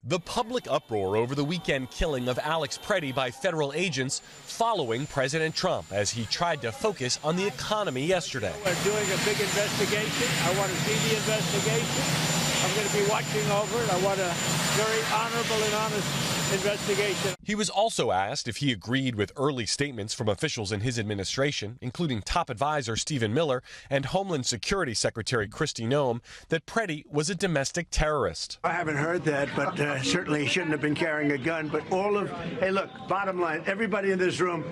The public uproar over the weekend killing of Alex Pretti by federal agents following President Trump as he tried to focus on the economy yesterday. We're doing a big investigation. I want to see the investigation. I'm going to be watching over it. I want a very honorable and honest investigation. He was also asked if he agreed with early statements from officials in his administration, including top advisor Stephen Miller and Homeland Security Secretary Kristi Noem, that Pretti was a domestic terrorist. I haven't heard that, but certainly he shouldn't have been carrying a gun. But hey, look, bottom line, everybody in this room,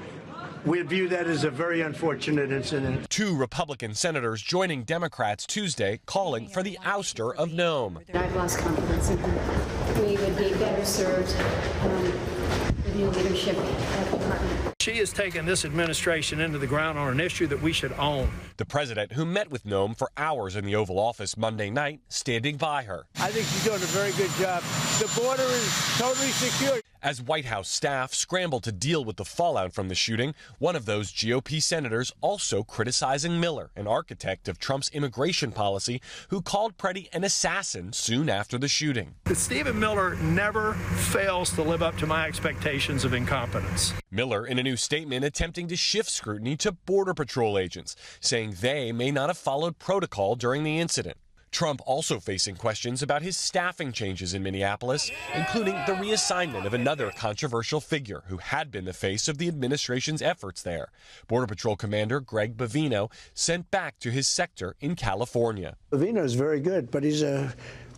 we view that as a very unfortunate incident. Two Republican senators joining Democrats Tuesday calling for the ouster of Noem. I've lost confidence in him. We would be better served with new leadership at the department. She has taken this administration into the ground on an issue that we should own. The president, who met with Noem for hours in the Oval Office Monday night, standing by her. I think she's doing a very good job. The border is totally secure. As White House staff scrambled to deal with the fallout from the shooting, one of those GOP senators also criticizing Miller, an architect of Trump's immigration policy, who called Pretti an assassin soon after the shooting. Stephen Miller never fails to live up to my expectations of incompetence. Miller, in a new statement, attempting to shift scrutiny to Border Patrol agents, saying they may not have followed protocol during the incident. Trump also facing questions about his staffing changes in Minneapolis, including the reassignment of another controversial figure who had been the face of the administration's efforts there. Border Patrol Commander Greg Bavino sent back to his sector in California. Bavino's very good, but he's a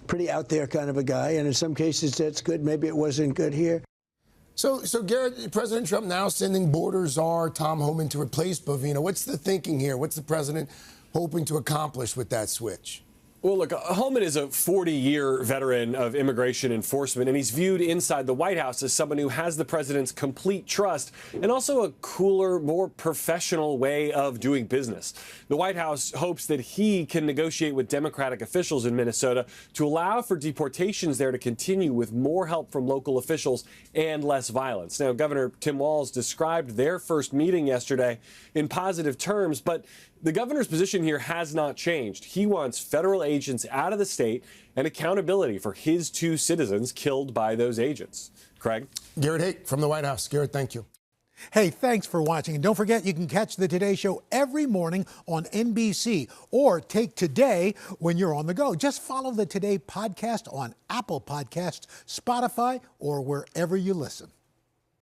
pretty out there kind of a guy, and in some cases that's good. Maybe it wasn't good here. So Garrett, President Trump now sending border czar Tom Homan to replace Bavino. What's the thinking here? What's the president hoping to accomplish with that switch? Well, look, Homan is a 40-year veteran of immigration enforcement, and he's viewed inside the White House as someone who has the president's complete trust and also a cooler, more professional way of doing business. The White House hopes that he can negotiate with Democratic officials in Minnesota to allow for deportations there to continue with more help from local officials and less violence. Now, Governor Tim Walz described their first meeting yesterday in positive terms, but the governor's position here has not changed. He wants federal agents out of the state and accountability for his two citizens killed by those agents. Craig? Garrett Haake from the White House. Garrett, thank you. Hey, thanks for watching. And don't forget, you can catch the Today Show every morning on NBC or take Today when you're on the go. Just follow the Today podcast on Apple Podcasts, Spotify, or wherever you listen.